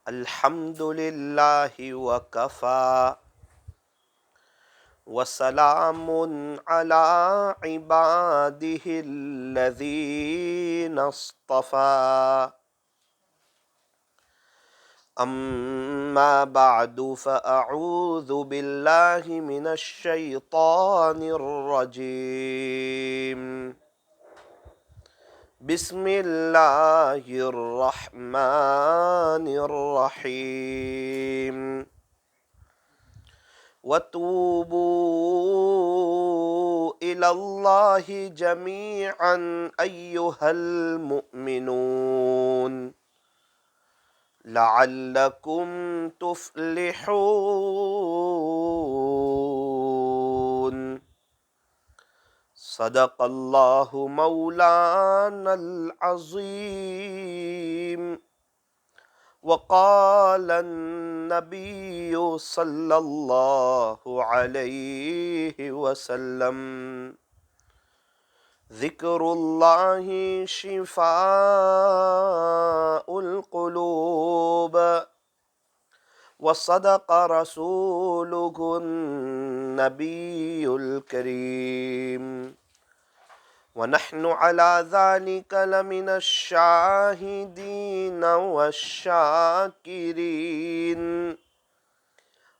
الحمد للہ وکفی وسلام علی عبادہ الذین اصطفی اما بعد فاعوذ باللہ من الشیطان الرجیم بسم اللہ الرحمن الرحیم وَتُوبُوا إِلَى اللَّهِ جَمِيعًا أَيُّهَا الْمُؤْمِنُونَ لَعَلَّكُمْ تُفْلِحُونَ صدق اللہ مولانا العظیم وقال النبی صلی اللہ علیہ وسلم ذکر اللہ شفاء القلوب وصدق رسوله النبی الکریم ونحن على ذلك لمن الشاهدين والشاكرين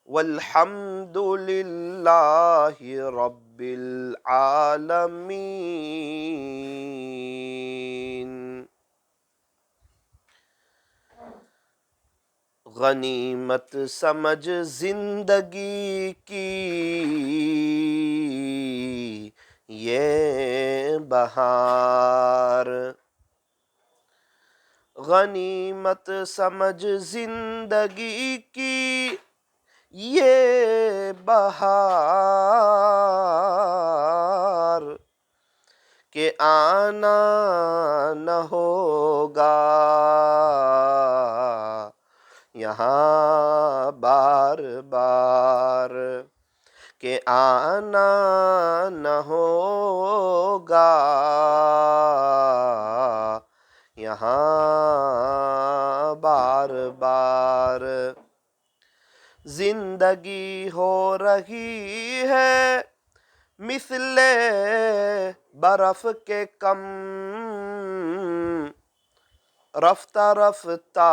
والحمد لله رب العالمين۔ غنیمت سمجھ زندگی کی یہ بہار، غنیمت سمجھ زندگی کی یہ بہار کہ آنا نہ ہوگا یہاں بار بار، کہ آنا نہ ہوگا یہاں بار بار۔ زندگی ہو رہی ہے مثل برف کے کم، رفتہ رفتہ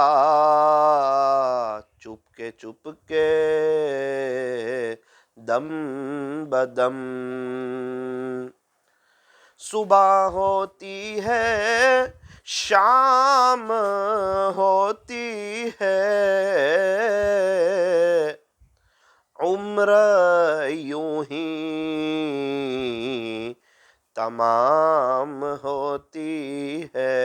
چپ کے دم بدم، صبح ہوتی ہے شام ہوتی ہے، عمر یوں ہی تمام ہوتی ہے۔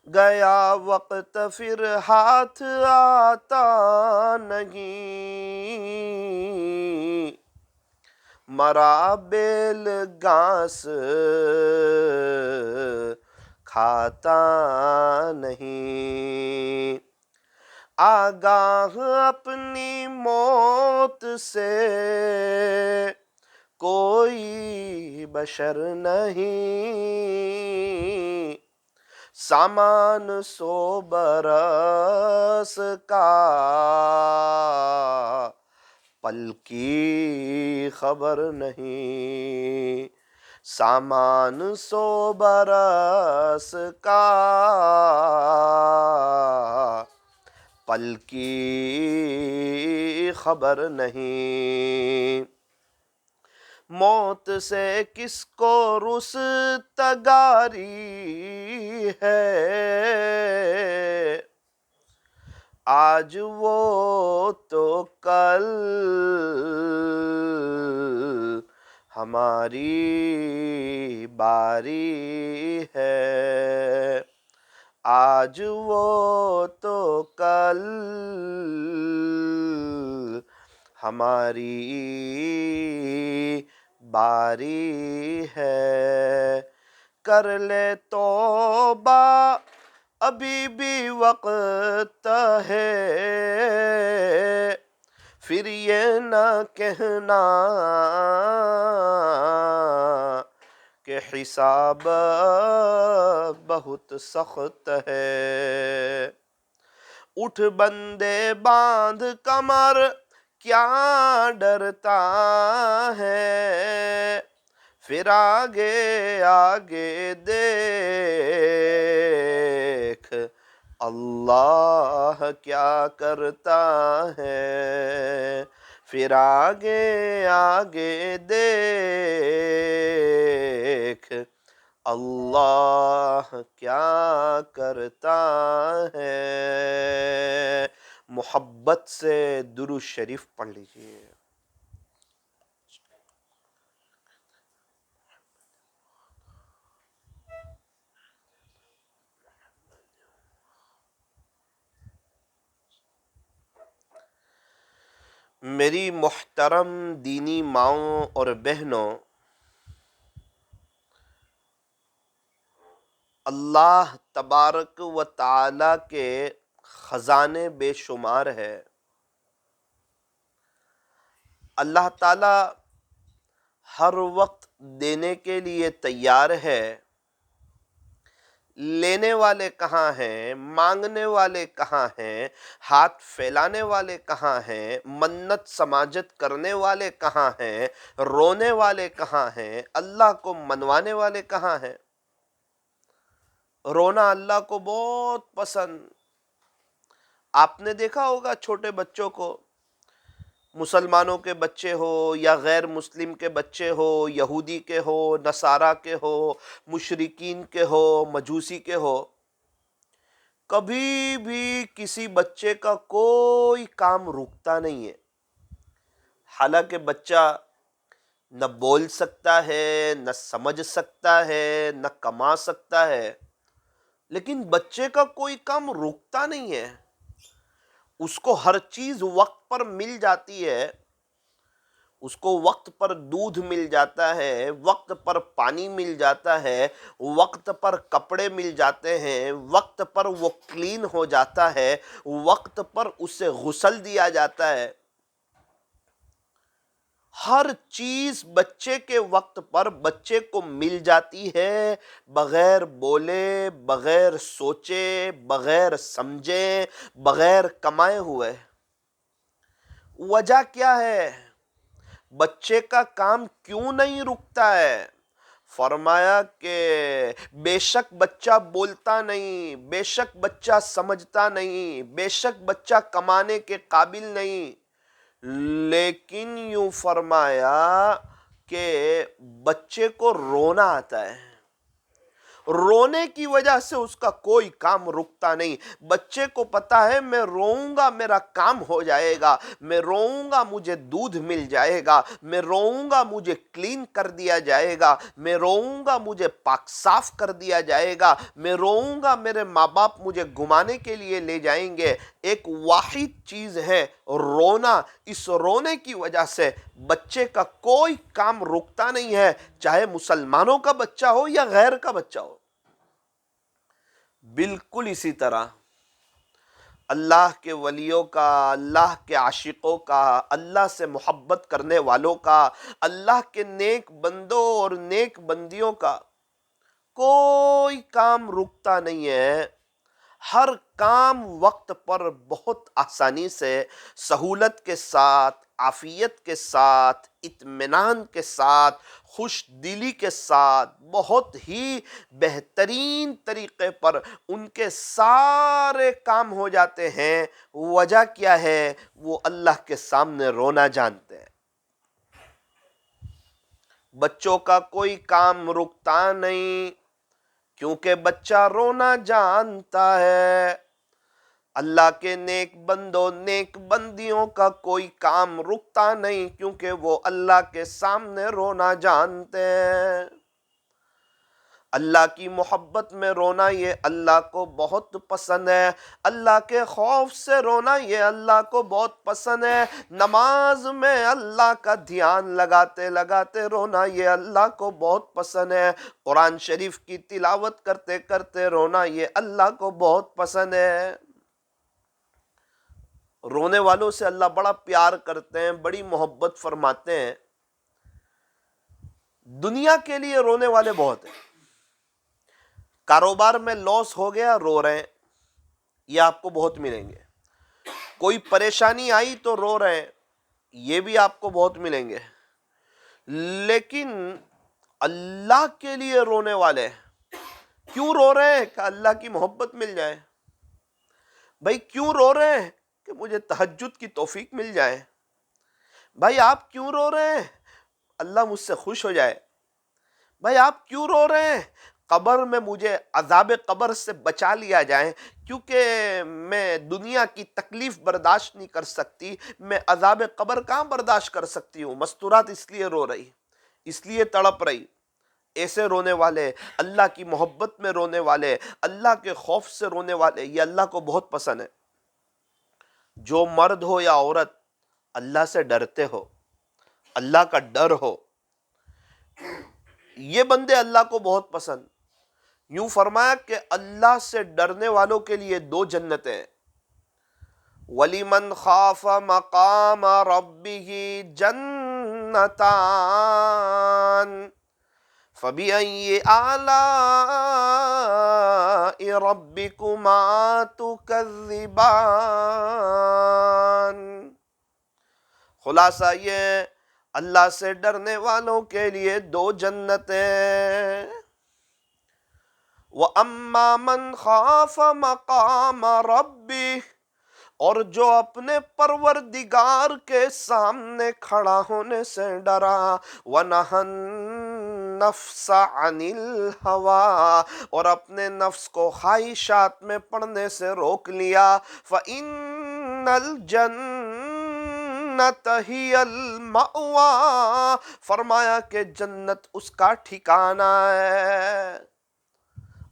گیا وقت پھر ہاتھ آتا نہیں، مرا بیل گھاس کھاتا نہیں، آگاہ اپنی موت سے کوئی بشر نہیں، سامان 100 برس کا پل کی خبر نہیں، سامان 100 برس کا پل کی خبر نہیں۔ موت سے کس کو رستگاری ہے، آج وہ تو کل ہماری باری ہے، آج وہ تو کل ہماری باری ہے۔ کر لے توبہ ابھی بھی وقت ہے، پھر یہ نہ کہنا کہ حساب بہت سخت ہے۔ اٹھ بندے باندھ کمر کیا ڈرتا ہے، پھر آگے آگے دیکھ اللہ کیا کرتا ہے، پھر آگے آگے دیکھ اللہ کیا کرتا ہے۔ محبت سے درود شریف پڑھ لیجئے۔ میری محترم دینی ماؤں اور بہنوں، اللہ تبارک و تعالی کے خزانے بے شمار ہے۔ اللہ تعالی ہر وقت دینے کے لیے تیار ہے۔ لینے والے کہاں ہیں، مانگنے والے کہاں ہیں، ہاتھ پھیلانے والے کہاں ہیں، منت سماجت کرنے والے کہاں ہیں، رونے والے کہاں ہیں، اللہ کو منوانے والے کہاں ہیں۔ رونا اللہ کو بہت پسند۔ آپ نے دیکھا ہوگا چھوٹے بچوں کو، مسلمانوں کے بچے ہو یا غیر مسلم کے بچے ہو، یہودی کے ہو، نصارہ کے ہو، مشرکین کے ہو، مجوسی کے ہو، کبھی بھی کسی بچے کا کوئی کام رکتا نہیں ہے۔ حالانکہ بچہ نہ بول سکتا ہے، نہ سمجھ سکتا ہے، نہ کما سکتا ہے، لیکن بچے کا کوئی کام رکتا نہیں ہے۔ اس کو ہر چیز وقت پر مل جاتی ہے۔ اس کو وقت پر دودھ مل جاتا ہے، وقت پر پانی مل جاتا ہے، وقت پر کپڑے مل جاتے ہیں، وقت پر وہ کلین ہو جاتا ہے، وقت پر اسے غسل دیا جاتا ہے۔ ہر چیز بچے کے وقت پر بچے کو مل جاتی ہے، بغیر بولے، بغیر سوچے، بغیر سمجھے، بغیر کمائے ہوئے۔ وجہ کیا ہے؟ بچے کا کام کیوں نہیں رکتا ہے؟ فرمایا کہ بے شک بچہ بولتا نہیں، بے شک بچہ سمجھتا نہیں، بے شک بچہ کمانے کے قابل نہیں، لیکن یوں فرمایا کہ بچے کو رونا آتا ہے۔ رونے کی وجہ سے اس کا کوئی کام رکتا نہیں۔ بچے کو پتا ہے میں روؤں گا میرا کام ہو جائے گا، میں روؤں گا مجھے دودھ مل جائے گا، میں روؤں گا مجھے کلین کر دیا جائے گا، میں روؤں گا مجھے پاک صاف کر دیا جائے گا، میں روؤں گا میرے ماں باپ مجھے گھمانے کے لیے لے جائیں گے۔ ایک واحد چیز ہے رونا۔ اس رونے کی وجہ سے بچے کا کوئی کام رکتا نہیں ہے، چاہے مسلمانوں کا بچہ ہو یا غیر کا بچہ ہو۔ بالکل اسی طرح اللہ کے ولیوں کا، اللہ کے عاشقوں کا، اللہ سے محبت کرنے والوں کا، اللہ کے نیک بندوں اور نیک بندیوں کا کوئی کام رکتا نہیں ہے۔ ہر کام وقت پر بہت آسانی سے، سہولت کے ساتھ، عافیت کے ساتھ، اطمینان کے ساتھ، خوش دلی کے ساتھ، بہت ہی بہترین طریقے پر ان کے سارے کام ہو جاتے ہیں۔ وجہ کیا ہے؟ وہ اللہ کے سامنے رونا جانتے ہیں۔ بچوں کا کوئی کام رکتا نہیں، کیونکہ بچہ رونا جانتا ہے۔ اللہ کے نیک بندوں، نیک بندیوں کا کوئی کام رکتا نہیں، کیونکہ وہ اللہ کے سامنے رونا جانتے ہیں۔ اللہ کی محبت میں رونا یہ اللہ کو بہت پسند ہے۔ اللہ کے خوف سے رونا یہ اللہ کو بہت پسند ہے۔ نماز میں اللہ کا دھیان لگاتے لگاتے رونا یہ اللہ کو بہت پسند ہے۔ قرآن شریف کی تلاوت کرتے کرتے رونا یہ اللہ کو بہت پسند ہے۔ رونے والوں سے اللہ بڑا پیار کرتے ہیں، بڑی محبت فرماتے ہیں۔ دنیا کے لیے رونے والے بہت ہیں۔ کاروبار میں لاس ہو گیا، رو رہے ہیں، یہ آپ کو بہت ملیں گے۔ کوئی پریشانی آئی تو رو رہے ہیں، یہ بھی آپ کو بہت ملیں گے، لیکن اللہ کے لیے رونے والے کیوں رو رہے ہیں؟ کہ اللہ کی محبت مل جائے۔ بھائی کیوں رو رہے ہیں؟ کہ مجھے تہجد کی توفیق مل جائے۔ بھائی آپ کیوں رو رہے ہیں؟ اللہ مجھ سے خوش ہو جائے۔ بھائی آپ کیوں رو رہے ہیں؟ قبر میں مجھے عذاب قبر سے بچا لیا جائے، کیونکہ میں دنیا کی تکلیف برداشت نہیں کر سکتی، میں عذاب قبر کہاں برداشت کر سکتی ہوں۔ مستورات اس لیے رو رہی، اس لیے تڑپ رہی۔ ایسے رونے والے، اللہ کی محبت میں رونے والے، اللہ کے خوف سے رونے والے، یہ اللہ کو بہت پسند ہے۔ جو مرد ہو یا عورت اللہ سے ڈرتے ہو، اللہ کا ڈر ہو، یہ بندے اللہ کو بہت پسند۔ یوں فرمایا کہ اللہ سے ڈرنے والوں کے لیے دو جنتیں، وَلِمَنْ خَافَ مَقَامَ رَبِّهِ جَنَّتَانِ فَبِأَيِّ آلَاءِ رَبِّكُمَا تُكَذِّبَانِ۔ خلاصہ یہ اللہ سے ڈرنے والوں کے لیے دو جنتیں۔ وَأَمَّا مَنْ خَافَ مَقَامَ رَبِّهِ، اور جو اپنے پروردگار کے سامنے کھڑا ہونے سے ڈرا، وَنَهَى النَّفْسَ عَنِ الْهَوَىٰ، اور اپنے نفس کو خواہشات میں پڑنے سے روک لیا، فَإِنَّ الْجَنَّةَ هِيَ الْمَأْوَىٰ، فرمایا کہ جنت اس کا ٹھکانہ ہے۔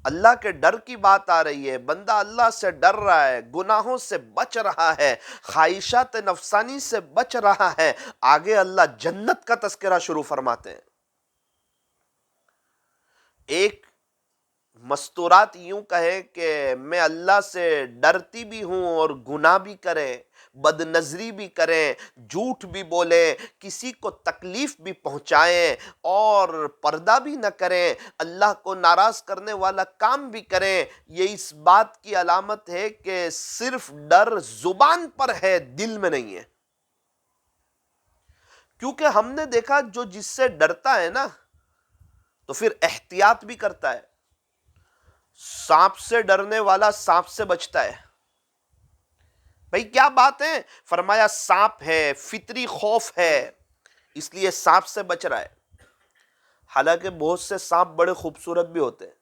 اللہ کے ڈر کی بات آ رہی ہے، بندہ اللہ سے ڈر رہا ہے، گناہوں سے بچ رہا ہے، خواہشات نفسانی سے بچ رہا ہے، آگے اللہ جنت کا تذکرہ شروع فرماتے ہیں۔ ایک مستورات یوں کہے کہ میں اللہ سے ڈرتی بھی ہوں اور گناہ بھی کریں، بد نظری بھی کریں، جھوٹ بھی بولیں، کسی کو تکلیف بھی پہنچائیں اور پردہ بھی نہ کریں، اللہ کو ناراض کرنے والا کام بھی کریں، یہ اس بات کی علامت ہے کہ صرف ڈر زبان پر ہے، دل میں نہیں ہے۔ کیونکہ ہم نے دیکھا جو جس سے ڈرتا ہے نا تو پھر احتیاط بھی کرتا ہے۔ سانپ سے ڈرنے والا سانپ سے بچتا ہے۔ بھئی کیا بات ہے؟ فرمایا سانپ ہے، فطری خوف ہے، اس لیے سانپ سے بچ رہا ہے۔ حالانکہ بہت سے سانپ بڑے خوبصورت بھی ہوتے ہیں،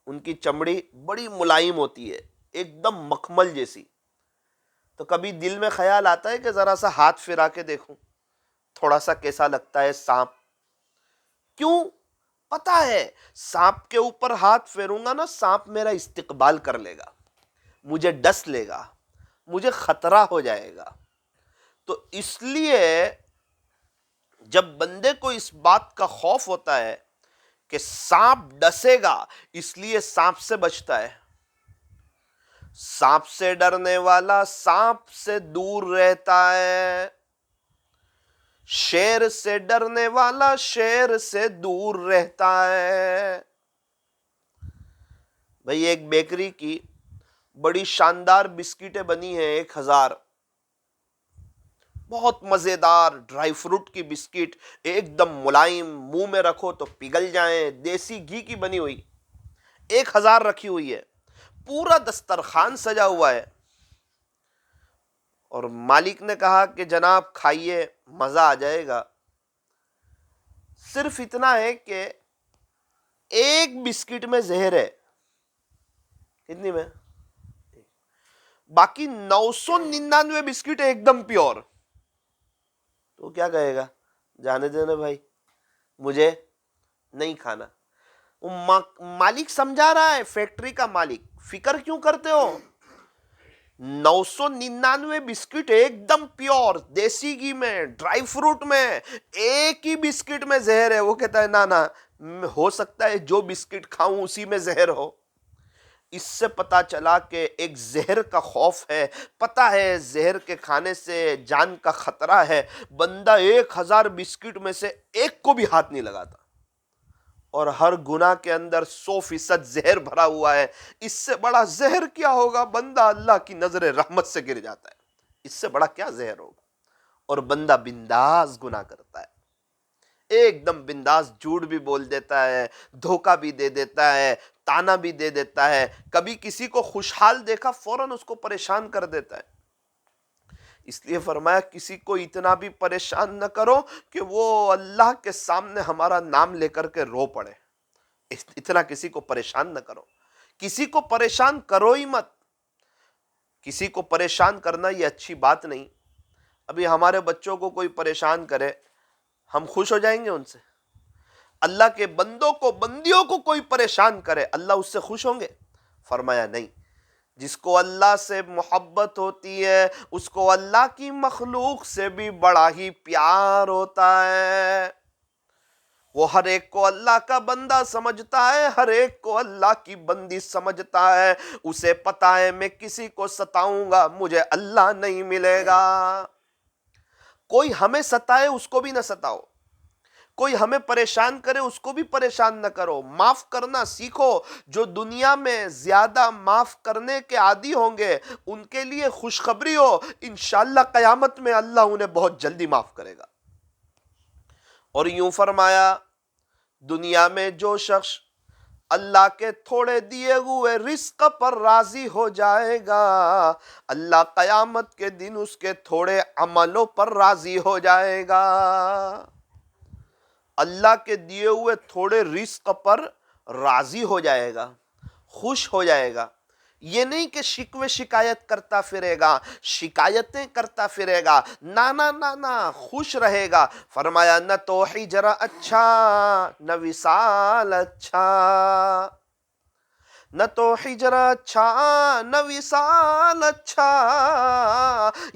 ان کی چمڑی بڑی ملائم ہوتی ہے، ایک دم مخمل جیسی۔ تو کبھی دل میں خیال آتا ہے کہ ذرا سا ہاتھ پھرا کے دیکھوں، تھوڑا سا کیسا لگتا ہے سانپ۔ کیوں؟ پتا ہے سانپ کے اوپر ہاتھ پھیروں گا نا، سانپ میرا استقبال کر لے گا، مجھے ڈس لے گا، مجھے خطرہ ہو جائے گا۔ تو اس لیے جب بندے کو اس بات کا خوف ہوتا ہے کہ سانپ ڈسے گا، اس لیے سانپ سے بچتا ہے۔ سانپ سے ڈرنے والا سانپ سے دور رہتا ہے، شیر سے ڈرنے والا شیر سے دور رہتا ہے۔ بھئی ایک بیکری کی بڑی شاندار بسکٹیں بنی ہیں، 1000، بہت مزیدار ڈرائی فروٹ کی بسکٹ، ایک دم ملائم، منہ میں رکھو تو پگھل جائیں، دیسی گھی کی بنی ہوئی، 1000 رکھی ہوئی ہے، پورا دسترخوان سجا ہوا ہے۔ اور مالک نے کہا کہ جناب کھائیے، مزہ آ جائے گا۔ صرف اتنا ہے کہ ایک بسکٹ میں زہر ہے۔ کتنی میں؟ باقی 999 بسکٹ ایک دم پیور۔ تو کیا کہے گا؟ جانے دینا بھائی، مجھے نہیں کھانا۔ مالک سمجھا رہا ہے، فیکٹری کا مالک، فکر کیوں کرتے ہو؟ 999 بسکٹ ایک دم پیور، دیسی گھی میں، ڈرائی فروٹ میں، ایک ہی بسکٹ میں زہر ہے۔ وہ کہتا ہے نا ہو سکتا ہے جو بسکٹ کھاؤں اسی میں زہر ہو۔ اس سے پتا چلا کہ ایک زہر کا خوف ہے، پتا ہے زہر کے کھانے سے جان کا خطرہ ہے، بندہ 1000 بسکٹ میں سے ایک کو بھی ہاتھ نہیں لگاتا۔ اور ہر گناہ کے اندر 100% زہر بھرا ہوا ہے. اس سے بڑا زہر کیا ہوگا؟ بندہ اللہ کی نظر رحمت سے گر جاتا ہے. اس سے بڑا کیا زہر ہوگا؟ اور بندہ بنداز گناہ کرتا ہے، ایک دم بنداز جھوٹ بھی بول دیتا ہے، دھوکہ بھی دے دیتا ہے، تانا بھی دے دیتا ہے. کبھی کسی کو خوشحال دیکھا فوراً اس کو پریشان کر دیتا ہے. اس لیے فرمایا کسی کو اتنا بھی پریشان نہ کرو کہ وہ اللہ کے سامنے ہمارا نام لے کر کے رو پڑے. اتنا کسی کو پریشان نہ کرو. کسی کو پریشان کرو ہی مت. کسی کو پریشان کرنا یہ اچھی بات نہیں. ابھی ہمارے بچوں کو کوئی پریشان کرے، ہم خوش ہو جائیں گے ان سے؟ اللہ کے بندوں کو، بندیوں کو کوئی پریشان کرے، اللہ اس سے خوش ہوں گے؟ فرمایا نہیں. جس کو اللہ سے محبت ہوتی ہے اس کو اللہ کی مخلوق سے بھی بڑا ہی پیار ہوتا ہے. وہ ہر ایک کو اللہ کا بندہ سمجھتا ہے، ہر ایک کو اللہ کی بندی سمجھتا ہے. اسے پتا ہے میں کسی کو ستاؤں گا مجھے اللہ نہیں ملے گا. کوئی ہمیں ستائے اس کو بھی نہ ستاؤ، کوئی ہمیں پریشان کرے اس کو بھی پریشان نہ کرو. معاف کرنا سیکھو. جو دنیا میں زیادہ معاف کرنے کے عادی ہوں گے ان کے لیے خوشخبری ہو، انشاءاللہ قیامت میں اللہ انہیں بہت جلدی معاف کرے گا. اور یوں فرمایا دنیا میں جو شخص اللہ کے تھوڑے دیے ہوئے رزق پر راضی ہو جائے گا، اللہ قیامت کے دن اس کے تھوڑے عملوں پر راضی ہو جائے گا. اللہ کے دیے ہوئے تھوڑے رزق پر راضی ہو جائے گا، خوش ہو جائے گا. یہ نہیں کہ شکوے شکایت کرتا پھرے گا، شکایتیں کرتا پھرے گا، نہ خوش رہے گا. فرمایا نہ تو ہجر اچھا نہ وصال اچھا، نہ تو ہجر اچھا نہ وصال اچھا،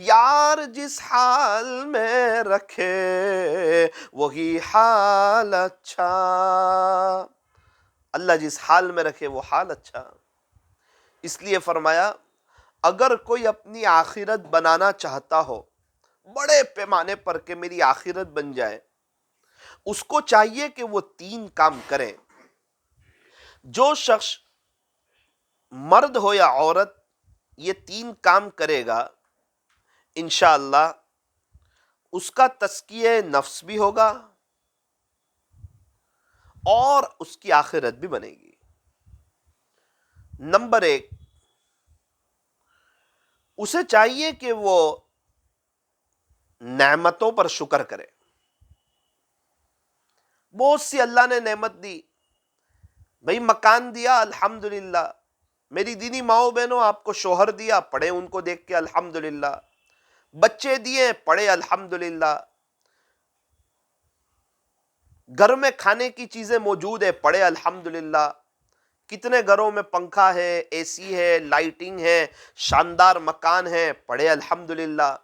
یار جس حال میں رکھے وہی حال اچھا. اللہ جس حال میں رکھے وہ حال اچھا. اس لیے فرمایا اگر کوئی اپنی آخرت بنانا چاہتا ہو بڑے پیمانے پر کہ میری آخرت بن جائے، اس کو چاہیے کہ وہ 3 کام کرے. جو شخص مرد ہو یا عورت یہ 3 کام کرے گا انشاءاللہ اس کا تزکیہ نفس بھی ہوگا اور اس کی آخرت بھی بنے گی. نمبر 1، اسے چاہیے کہ وہ نعمتوں پر شکر کرے. بہت سی اللہ نے نعمت دی. بھئی مکان دیا الحمدللہ، میری دینی ماؤں بہنوں آپ کو شوہر دیا، پڑھے ان کو دیکھ کے الحمدللہ. بچے دیے، پڑھے الحمدللہ. گھر میں کھانے کی چیزیں موجود ہے، پڑھے الحمدللہ. کتنے گھروں میں پنکھا ہے، اے سی ہے، لائٹنگ ہے، شاندار مکان ہے، پڑھے الحمدللہ.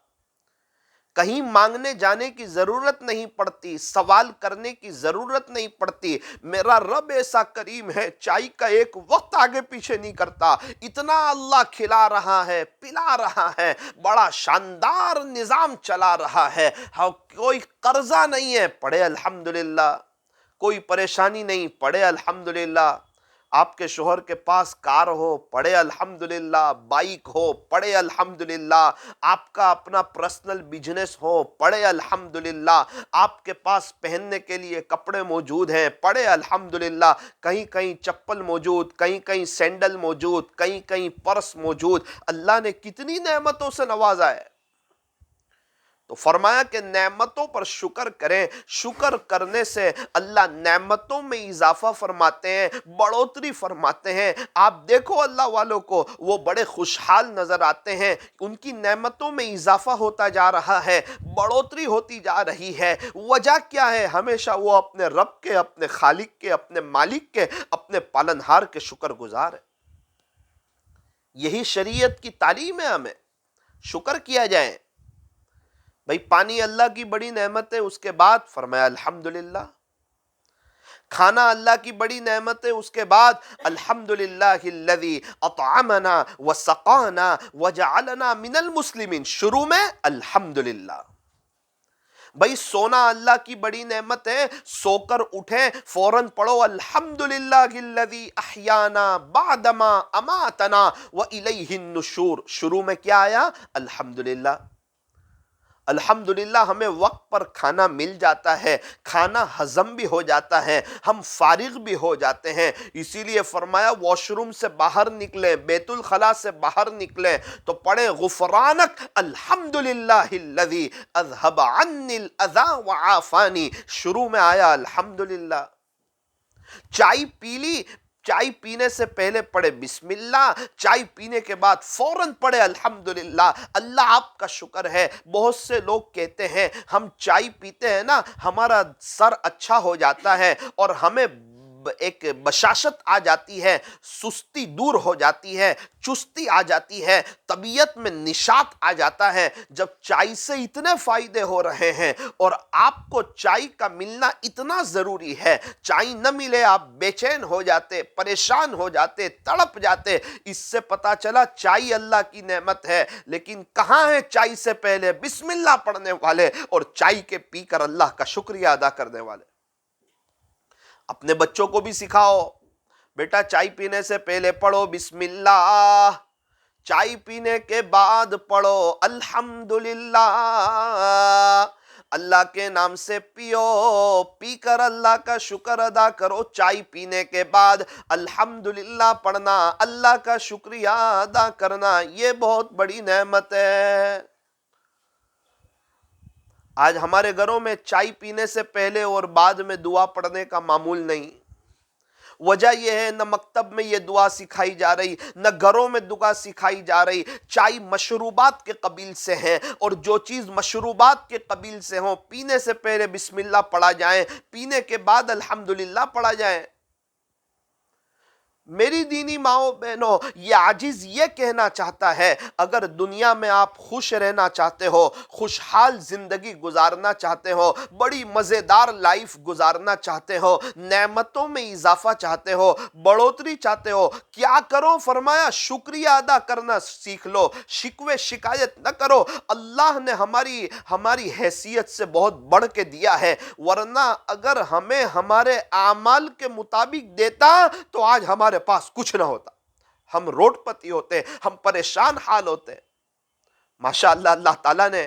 کہیں مانگنے جانے کی ضرورت نہیں پڑتی، سوال کرنے کی ضرورت نہیں پڑتی. میرا رب ایسا کریم ہے، چائے کا ایک وقت آگے پیچھے نہیں کرتا. اتنا اللہ کھلا رہا ہے، پلا رہا ہے، بڑا شاندار نظام چلا رہا ہے. کوئی قرضہ نہیں ہے، پڑھے الحمدللہ. کوئی پریشانی نہیں، پڑھے الحمدللہ. آپ کے شوہر کے پاس کار ہو، پڑھے الحمدللہ. بائک ہو، پڑھے الحمدللہ. آپ کا اپنا پرسنل بزنس ہو، پڑھے الحمدللہ. آپ کے پاس پہننے کے لیے کپڑے موجود ہیں، پڑھے الحمدللہ. کہیں کہیں چپل موجود، کہیں کہیں سینڈل موجود، کہیں کہیں پرس موجود. اللہ نے کتنی نعمتوں سے نوازا ہے. تو فرمایا کہ نعمتوں پر شکر کریں. شکر کرنے سے اللہ نعمتوں میں اضافہ فرماتے ہیں، بڑھوتری فرماتے ہیں. آپ دیکھو اللہ والوں کو، وہ بڑے خوشحال نظر آتے ہیں. ان کی نعمتوں میں اضافہ ہوتا جا رہا ہے، بڑھوتری ہوتی جا رہی ہے. وجہ کیا ہے؟ ہمیشہ وہ اپنے رب کے، اپنے خالق کے، اپنے مالک کے، اپنے پالنہار کے شکر گزار ہے. یہی شریعت کی تعلیم ہے، ہمیں شکر کیا جائے. بھئی پانی اللہ کی بڑی نعمت ہے، اس کے بعد فرمایا الحمدللہ. کھانا اللہ کی بڑی نعمت ہے، اس کے بعد الحمدللہ الذی اطعمنا وسقانا وجعلنا من المسلمین. شروع میں الحمدللہ. بھائی سونا اللہ کی بڑی نعمت ہے، سو کر اٹھیں فوراً پڑھو الحمدللہ الذی احیانا بعدما اماتنا والیہ النشور. شروع میں کیا آیا؟ الحمدللہ. الحمدللہ ہمیں وقت پر کھانا مل جاتا ہے، کھانا ہضم بھی ہو جاتا ہے، ہم فارغ بھی ہو جاتے ہیں. اسی لیے فرمایا واش روم سے باہر نکلیں، بیت الخلاء سے باہر نکلیں تو پڑھیں غفرانک الحمدللہ الذی اذهب عنی الاذی وعافانی. شروع میں آیا الحمدللہ. چائے پی لی، چائے پینے سے پہلے پڑھے بسم اللہ، چائے پینے کے بعد فوراً پڑھے الحمدللہ. اللہ آپ کا شکر ہے. بہت سے لوگ کہتے ہیں ہم چائے پیتے ہیں نا ہمارا سر اچھا ہو جاتا ہے اور ہمیں ایک بشاشت آ جاتی ہے، سستی دور ہو جاتی ہے، چستی آ جاتی ہے، طبیعت میں نشاط آ جاتا ہے. جب چائے سے اتنے فائدے ہو رہے ہیں اور آپ کو چائے کا ملنا اتنا ضروری ہے، چائے نہ ملے آپ بے چین ہو جاتے، پریشان ہو جاتے، تڑپ جاتے. اس سے پتا چلا چائے اللہ کی نعمت ہے. لیکن کہاں ہے چائے سے پہلے بسم اللہ پڑھنے والے اور چائے کے پی کر اللہ کا شکریہ ادا کرنے والے؟ اپنے بچوں کو بھی سکھاؤ، بیٹا چائے پینے سے پہلے پڑھو بسم اللہ، چائے پینے کے بعد پڑھو الحمدللہ. اللہ کے نام سے پیو، پی کر اللہ کا شکر ادا کرو. چائے پینے کے بعد الحمدللہ پڑھنا، اللہ کا شکریہ ادا کرنا، یہ بہت بڑی نعمت ہے. آج ہمارے گھروں میں چائے پینے سے پہلے اور بعد میں دعا پڑھنے کا معمول نہیں. وجہ یہ ہے نہ مکتب میں یہ دعا سکھائی جا رہی، نہ گھروں میں دعا سکھائی جا رہی. چائے مشروبات کے قبیل سے ہیں اور جو چیز مشروبات کے قبیل سے ہوں پینے سے پہلے بسم اللہ پڑھا جائے، پینے کے بعد الحمدللہ پڑھا جائے. میری دینی ماؤں بہنوں، یہ عاجز یہ کہنا چاہتا ہے اگر دنیا میں آپ خوش رہنا چاہتے ہو، خوشحال زندگی گزارنا چاہتے ہو، بڑی مزیدار لائف گزارنا چاہتے ہو، نعمتوں میں اضافہ چاہتے ہو، بڑھوتری چاہتے ہو، کیا کرو؟ فرمایا شکریہ ادا کرنا سیکھ لو، شکوے شکایت نہ کرو. اللہ نے ہماری حیثیت سے بہت بڑھ کے دیا ہے، ورنہ اگر ہمیں ہمارے اعمال کے مطابق دیتا تو آج ہمارے پاس کچھ نہ ہوتا، ہم روڈ پتی ہوتے، ہم پریشان حال ہوتے. ماشاءاللہ اللہ تعالیٰ نے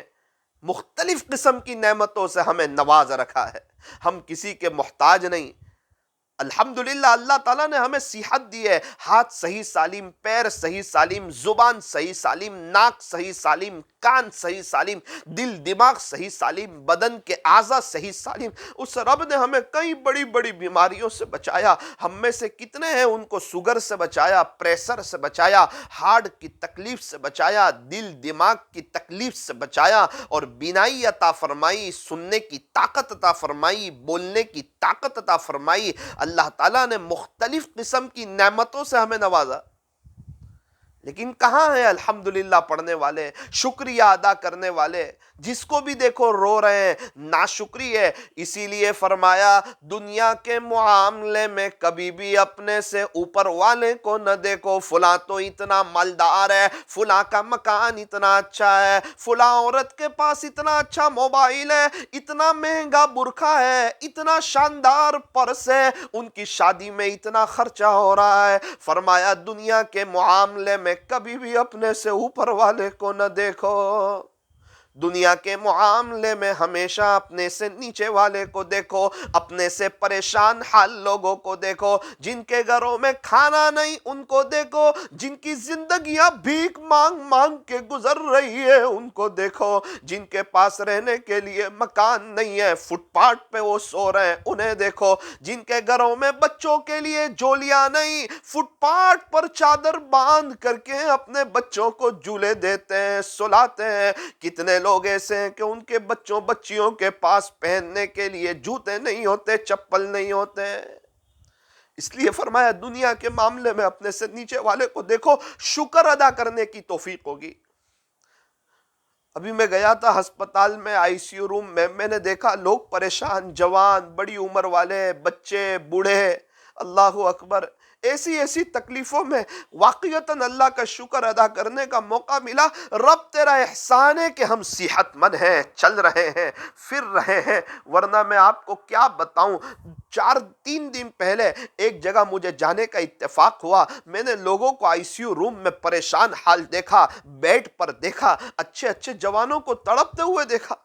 مختلف قسم کی نعمتوں سے ہمیں نواز رکھا ہے، ہم کسی کے محتاج نہیں. الحمدللہ اللہ تعالیٰ نے ہمیں صحت دی ہے، ہاتھ صحیح سالم، پیر صحیح سالم، زبان صحیح سالم، ناک صحیح سالم، کان صحیح سالم، دل دماغ صحیح سالم، بدن کے اعضاء صحیح سالم. اس رب نے ہمیں کئی بڑی بڑی بیماریوں سے بچایا. ہم میں سے کتنے ہیں ان کو شوگر سے بچایا، پریشر سے بچایا، ہارٹ کی تکلیف سے بچایا، دل دماغ کی تکلیف سے بچایا اور بینائی عطا فرمائی، سننے کی طاقت عطا فرمائی، بولنے کی طاقت عطا فرمائی. اللہ تعالیٰ نے مختلف قسم کی نعمتوں سے ہمیں نوازا. لیکن کہاں ہیں الحمدللہ پڑھنے والے، شکریہ ادا کرنے والے؟ جس کو بھی دیکھو رو رہے ہیں، ناشکری ہے. اسی لیے فرمایا دنیا کے معاملے میں کبھی بھی اپنے سے اوپر والے کو نہ دیکھو. فلاں تو اتنا مالدار ہے، فلاں کا مکان اتنا اچھا ہے، فلاں عورت کے پاس اتنا اچھا موبائل ہے، اتنا مہنگا برقع ہے، اتنا شاندار پرس ہے، ان کی شادی میں اتنا خرچہ ہو رہا ہے. فرمایا دنیا کے معاملے میں کبھی بھی اپنے سے اوپر والے کو نہ دیکھو. دنیا کے معاملے میں ہمیشہ اپنے سے نیچے والے کو دیکھو، اپنے سے پریشان حال لوگوں کو دیکھو، جن کے گھروں میں کھانا نہیں ان کو دیکھو، جن کی زندگیاں بھیک مانگ مانگ کے گزر رہی ہے ان کو دیکھو، جن کے پاس رہنے کے لیے مکان نہیں ہے، فٹ پاتھ پہ وہ سو رہے ہیں انہیں دیکھو، جن کے گھروں میں بچوں کے لیے جولیاں نہیں، فٹ پاتھ پر چادر باندھ کر کے اپنے بچوں کو جھولے دیتے ہیں، سلاتے ہیں. کتنے لوگ ایسے ہیں کہ ان کے بچوں بچیوں کے پاس پہننے کے لیے جوتے نہیں ہوتے، چپل نہیں ہوتے. اس لیے فرمایا دنیا کے معاملے میں اپنے سے نیچے والے کو دیکھو، شکر ادا کرنے کی توفیق ہوگی. ابھی میں گیا تھا ہسپتال میں، آئی سی یو روم میں نے دیکھا لوگ پریشان، جوان، بڑی عمر والے، بچے، بوڑھے. اللہ اکبر. ایسی ایسی تکلیفوں میں واقعتاً اللہ کا شکر ادا کرنے کا موقع ملا. رب تیرا احسان ہے کہ ہم صحت مند ہیں, چل رہے ہیں, پھر رہے ہیں, ورنہ میں آپ کو کیا بتاؤں. 3 دن پہلے ایک جگہ مجھے جانے کا اتفاق ہوا. میں نے لوگوں کو آئی سی یو روم میں پریشان حال دیکھا, بیڈ پر دیکھا, اچھے اچھے جوانوں کو تڑپتے ہوئے دیکھا.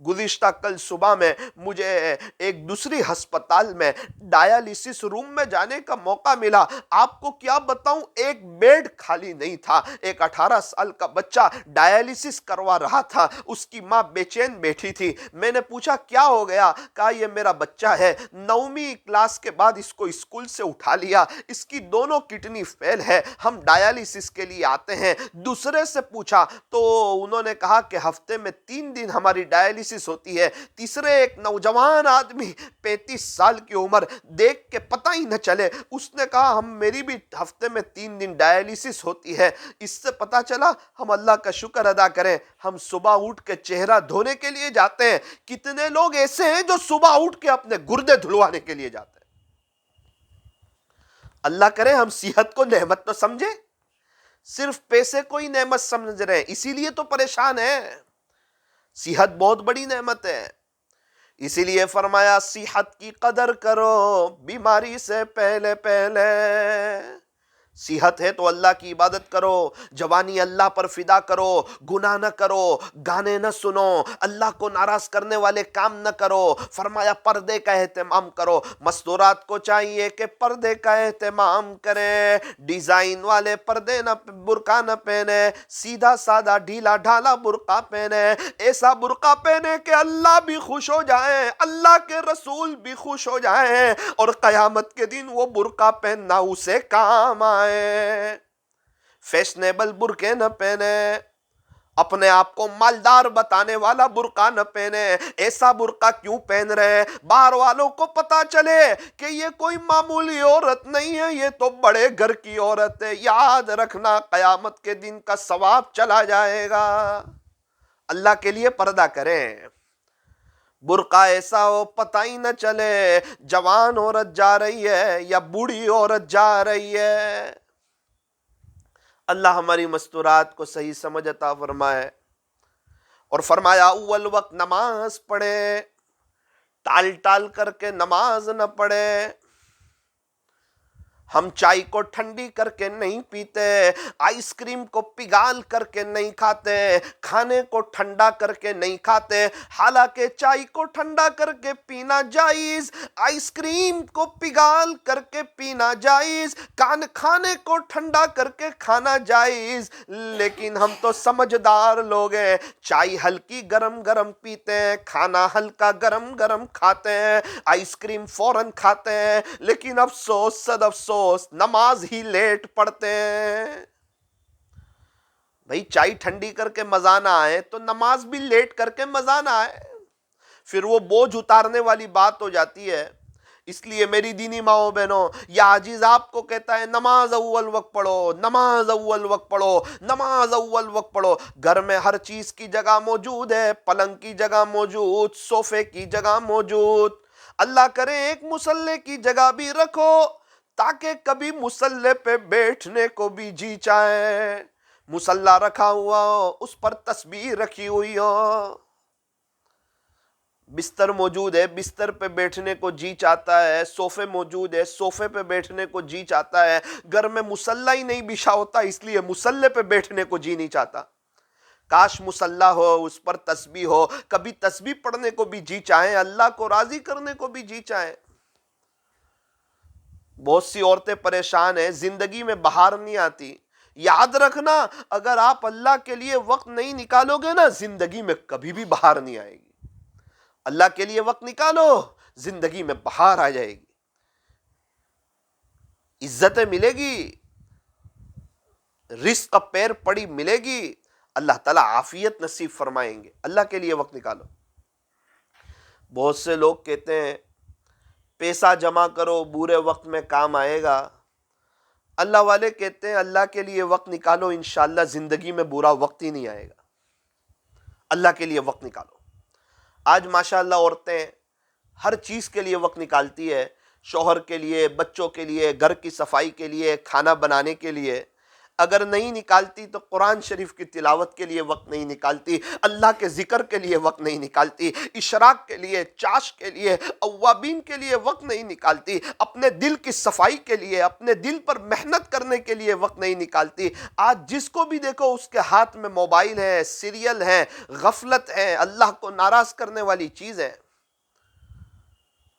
گزشتہ کل صبح میں مجھے ایک دوسری ہسپتال میں ڈائیلیسس روم میں جانے کا موقع ملا. آپ کو کیا بتاؤں, ایک بیڈ خالی نہیں تھا. ایک 18 سال کا بچہ ڈائیلیسس کروا رہا تھا, اس کی ماں بے چین بیٹھی تھی. میں نے پوچھا کیا ہو گیا؟ کہا یہ میرا بچہ ہے, 9ویں کلاس کے بعد اس کو اسکول سے اٹھا لیا, اس کی دونوں کڈنی فیل ہے, ہم ڈائیلیسس کے لیے آتے ہیں. دوسرے سے پوچھا تو انہوں نے کہا کہ ہفتے میں 3 دن ہماری ڈائیلیسس ہوتی ہے. تیسرے ایک نوجوان آدمی 35 سال کی عمر, دیکھ کے پتہ ہی نہ چلے, اس نے کہا میری بھی ہفتے میں 3 دن ڈائیلیسس ہوتی ہے. اس سے پتہ چلا ہم اللہ کا شکر ادا کریں, ہم صبح اٹھ کے چہرہ دھونے کے لیے جاتے ہیں. کتنے لوگ ایسے ہیں جو صبح اٹھ کے اپنے گردے دھلوانے کے لیے جاتے ہیں. اللہ کرے ہم صحت کو نعمت تو سمجھے, صرف پیسے کو ہی نعمت سمجھ رہے ہیں, اسی لیے تو پریشان ہیں. صحت بہت بڑی نعمت ہے, اسی لیے فرمایا صحت کی قدر کرو بیماری سے پہلے پہلے. صحت ہے تو اللہ کی عبادت کرو, جوانی اللہ پر فدا کرو, گناہ نہ کرو, گانے نہ سنو, اللہ کو ناراض کرنے والے کام نہ کرو. فرمایا پردے کا اہتمام کرو. مستورات کو چاہیے کہ پردے کا اہتمام کریں, ڈیزائن والے پردے نہ, برقع نہ پہنے, سیدھا سادہ ڈھیلا ڈھالا برقع پہنے. ایسا برقع پہنے کہ اللہ بھی خوش ہو جائیں, اللہ کے رسول بھی خوش ہو جائیں, اور قیامت کے دن وہ برقع پہننا اسے کام آئے. فیشنیبل برقعے نہ پہنے, اپنے آپ کو مالدار بتانے والا برقع نہ پہنے. ایسا برقع کیوں پہن رہے؟ باہر والوں کو پتا چلے کہ یہ کوئی معمولی عورت نہیں ہے, یہ تو بڑے گھر کی عورت ہے. یاد رکھنا قیامت کے دن کا ثواب چلا جائے گا. اللہ کے لیے پردہ کریں. برقع ایسا ہو پتہ ہی نہ چلے جوان عورت جا رہی ہے یا بوڑھی عورت جا رہی ہے. اللہ ہماری مستورات کو صحیح سمجھ عطا فرمائے. اور فرمایا اول وقت نماز پڑھے, ٹال ٹال کر کے نماز نہ پڑھے. ہم چائے کو ٹھنڈی کر کے نہیں پیتے, آئس کریم کو پگھال کر کے نہیں کھاتے, کھانے کو ٹھنڈا کر کے نہیں کھاتے. حالانکہ چائے کو ٹھنڈا کر کے پینا جائز, آئس کریم کو پگھال کر کے پینا جائز, کھانے کو ٹھنڈا کر کے کھانا جائز. لیکن ہم تو سمجھدار لوگ ہیں, چائے ہلکی گرم گرم پیتے ہیں, کھانا ہلکا گرم گرم کھاتے ہیں, آئس کریم فوراً کھاتے ہیں. لیکن افسوس صد افسوس نماز ہی لیٹ پڑھتے ہیں. بھئی چائے ٹھنڈی کر کے مزہ نہ آئے تو نماز بھی لیٹ کر کے مزہ نہ آئے, پھر وہ بوجھ اتارنے والی بات ہو جاتی ہے. اس لیے میری دینی ماؤں بہنوں, یا عزیز آپ کو کہتا ہے نماز اول وقت پڑھو, نماز اول وقت پڑھو, نماز اول وقت پڑھو. گھر میں ہر چیز کی جگہ موجود ہے, پلنگ کی جگہ موجود, صوفے کی جگہ موجود. اللہ کرے ایک مصلے کی جگہ بھی رکھو تاکہ کبھی مصلے پہ بیٹھنے کو بھی جی چاہے. مصلا رکھا ہوا ہو, اس پر تسبیح رکھی ہوئی ہو, بستر موجود ہے, بستر پہ بیٹھنے کو جی چاہتا ہے, صوفے موجود ہے, صوفے پہ بیٹھنے کو جی چاہتا ہے. گھر میں مصلا ہی نہیں بچھا ہوتا, اس لیے مصلے پہ بیٹھنے کو جی نہیں چاہتا. کاش مصلا ہو, اس پر تسبیح ہو, کبھی تسبیح پڑھنے کو بھی جی چاہیں, اللہ کو راضی کرنے کو بھی جی چاہیں. بہت سی عورتیں پریشان ہیں, زندگی میں بہار نہیں آتی. یاد رکھنا اگر آپ اللہ کے لیے وقت نہیں نکالو گے نا, زندگی میں کبھی بھی بہار نہیں آئے گی. اللہ کے لیے وقت نکالو, زندگی میں بہار آ جائے گی, عزتیں ملے گی, رزق پیر پڑی ملے گی, اللہ تعالیٰ عافیت نصیب فرمائیں گے. اللہ کے لیے وقت نکالو. بہت سے لوگ کہتے ہیں پیسہ جمع کرو برے وقت میں کام آئے گا. اللہ والے کہتے ہیں اللہ کے لیے وقت نکالو, انشاءاللہ زندگی میں برا وقت ہی نہیں آئے گا. اللہ کے لیے وقت نکالو. آج ماشاءاللہ عورتیں ہر چیز کے لیے وقت نکالتی ہے, شوہر کے لیے، بچوں کے لیے، گھر کی صفائی کے لیے، کھانا بنانے کے لیے اگر نہیں نکالتی تو قرآن شریف کی تلاوت کے لیے وقت نہیں نکالتی، اللہ کے ذکر کے لیے وقت نہیں نکالتی، اشراق کے لیے، چاش کے لیے، اوابین کے لیے وقت نہیں نکالتی، اپنے دل کی صفائی کے لیے، اپنے دل پر محنت کرنے کے لیے وقت نہیں نکالتی۔ آج جس کو بھی دیکھو اس کے ہاتھ میں موبائل ہے، سیریل ہے، غفلت ہے، اللہ کو ناراض کرنے والی چیز ہے۔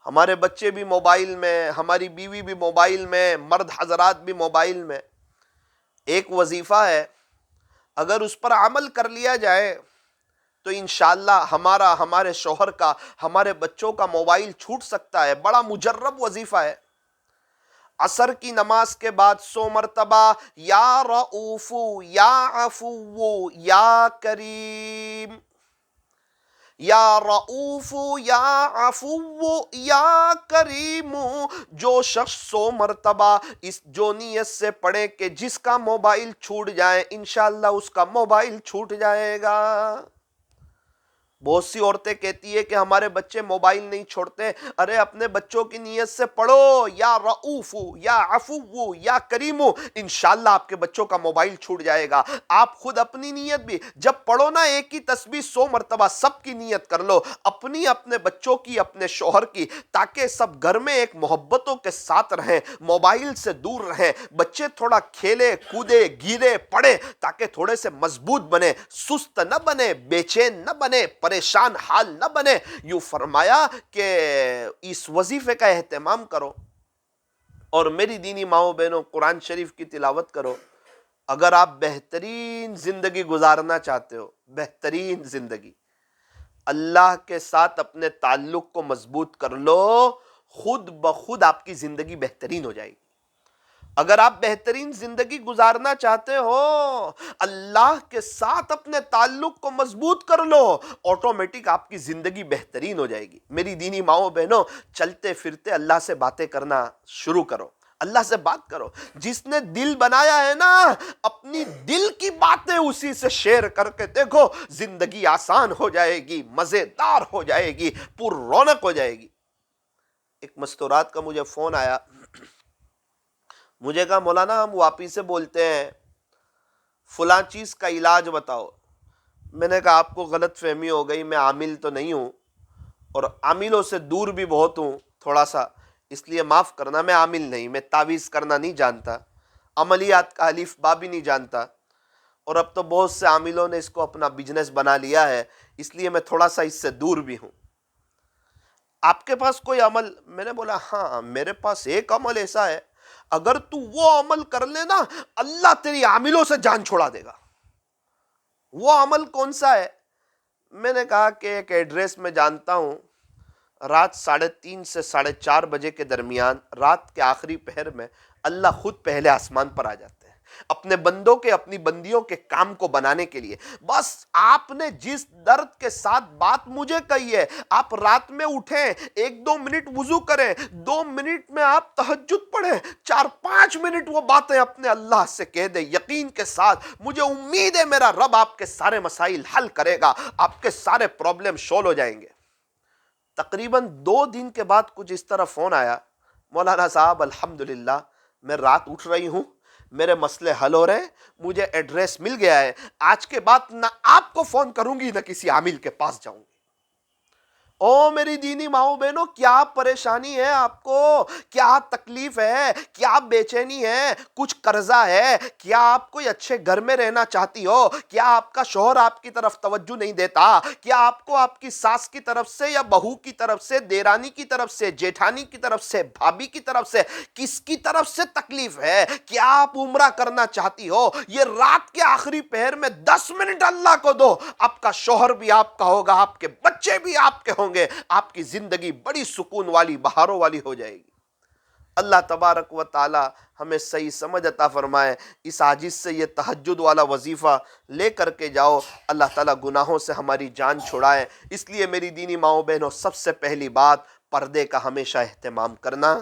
ہمارے بچے بھی موبائل میں، ہماری بیوی بھی موبائل میں، مرد حضرات بھی موبائل میں۔ ایک وظیفہ ہے، اگر اس پر عمل کر لیا جائے تو انشاءاللہ ہمارے شوہر کا، ہمارے بچوں کا موبائل چھوٹ سکتا ہے۔ بڑا مجرب وظیفہ ہے۔ عصر کی نماز کے بعد 100 مرتبہ یا رؤوف یا عفو یا کریم، یا رؤوف یا عفو یا کریم، جو شخص 100 مرتبہ اس جو نیت سے پڑھے کہ جس کا موبائل چھوٹ جائے انشاءاللہ اس کا موبائل چھوٹ جائے گا۔ بہت سی عورتیں کہتی ہے کہ ہمارے بچے موبائل نہیں چھوڑتے۔ ارے اپنے بچوں کی نیت سے پڑھو، یا رؤوف یا عفو یا کریم، انشاءاللہ آپ کے بچوں کا موبائل چھوٹ جائے گا۔ آپ خود اپنی نیت بھی جب پڑھو نا، ایک ہی تسبیح 100 مرتبہ سب کی نیت کر لو، اپنی، اپنے بچوں کی، اپنے شوہر کی، تاکہ سب گھر میں ایک محبتوں کے ساتھ رہیں، موبائل سے دور رہیں، بچے تھوڑا کھیلے کودے گرے پڑے تاکہ تھوڑے سے مضبوط بنے، سست نہ بنے، بے چین نہ بنے، پریشان حال نہ بنے۔ یوں فرمایا کہ اس وظیفے کا اہتمام کرو۔ اور میری دینی ماؤں بہنوں، قرآن شریف کی تلاوت کرو۔ اگر آپ بہترین زندگی گزارنا چاہتے ہو، بہترین زندگی، اللہ کے ساتھ اپنے تعلق کو مضبوط کر لو، خود بخود آپ کی زندگی بہترین ہو جائے گی۔ اگر آپ بہترین زندگی گزارنا چاہتے ہو، اللہ کے ساتھ اپنے تعلق کو مضبوط کر لو، آٹومیٹک آپ کی زندگی بہترین ہو جائے گی۔ میری دینی ماؤں بہنوں، چلتے پھرتے اللہ سے باتیں کرنا شروع کرو، اللہ سے بات کرو۔ جس نے دل بنایا ہے نا، اپنی دل کی باتیں اسی سے شیئر کر کے دیکھو، زندگی آسان ہو جائے گی، مزیدار ہو جائے گی، پر رونق ہو جائے گی۔ ایک مستورات کا مجھے فون آیا، مجھے کہا مولانا ہم واپی سے بولتے ہیں، فلاں چیز کا علاج بتاؤ۔ میں نے کہا آپ کو غلط فہمی ہو گئی، میں عامل تو نہیں ہوں، اور عاملوں سے دور بھی بہت ہوں تھوڑا سا، اس لیے معاف کرنا، میں عامل نہیں، میں تعویذ کرنا نہیں جانتا، عملیات کا الف با بھی نہیں جانتا، اور اب تو بہت سے عاملوں نے اس کو اپنا بزنس بنا لیا ہے، اس لیے میں تھوڑا سا اس سے دور بھی ہوں۔ آپ کے پاس کوئی عمل؟ میں نے بولا ہاں میرے پاس ایک عمل ایسا ہے، اگر تو وہ عمل کر لینا اللہ تیری عاملوں سے جان چھوڑا دے گا۔ وہ عمل کون سا ہے؟ میں نے کہا کہ ایک ایڈریس میں جانتا ہوں، رات 3:30 سے 4:30 بجے کے درمیان، رات کے آخری پہر میں اللہ خود پہلے آسمان پر آ جاتے ہیں اپنے بندوں کے، اپنی بندیوں کے کام کو بنانے کے لیے۔ بس آپ نے جس درد کے ساتھ بات مجھے کہی ہے، آپ رات میں اٹھیں، 1-2 منٹ وضو کریں، 2 منٹ میں آپ تہجد پڑھیں، 4-5 منٹ وہ باتیں اپنے اللہ سے کہہ دیں، یقین کے ساتھ مجھے امید ہے میرا رب آپ کے سارے مسائل حل کرے گا، آپ کے سارے پرابلم سولو ہو جائیں گے۔ تقریباً 2 دن کے بعد کچھ اس طرح فون آیا، مولانا صاحب الحمدللہ میں رات اٹھ رہی ہوں، میرے مسئلے حل ہو رہے ہیں، مجھے ایڈریس مل گیا ہے، آج کے بعد نہ آپ کو فون کروں گی نہ کسی عامل کے پاس جاؤں گی۔ او میری دینی ماؤں بہنوں، کیا پریشانی ہے آپ کو؟ کیا تکلیف ہے؟ کیا بے چینی ہے؟ کچھ قرضہ ہے؟ کیا آپ کوئی اچھے گھر میں رہنا چاہتی ہو؟ کیا آپ کا شوہر آپ کی طرف توجہ نہیں دیتا؟ کیا آپ کو آپ کی ساس کی طرف سے یا بہو کی طرف سے، دیرانی کی طرف سے، جیٹھانی کی طرف سے، بھابھی کی طرف سے، کس کی طرف سے تکلیف ہے؟ کیا آپ عمرہ کرنا چاہتی ہو؟ یہ رات کے آخری پہر میں 10 منٹ اللہ کو دو، آپ کا شوہر بھی آپ کا ہوگا، آپ کے بچے بھی آپ کے ہوں گے، آپ کی زندگی بڑی سکون والی، بہاروں والی ہو جائے گی۔ اللہ تبارک و تعالی ہمیں صحیح سمجھ عطا فرمائے۔ اس عاجز سے یہ تہجد والا وظیفہ لے کر کے جاؤ، اللہ تعالیٰ گناہوں سے ہماری جان چھڑائے۔ اس لیے میری دینی ماؤں بہنوں، سب سے پہلی بات پردے کا ہمیشہ اہتمام کرنا۔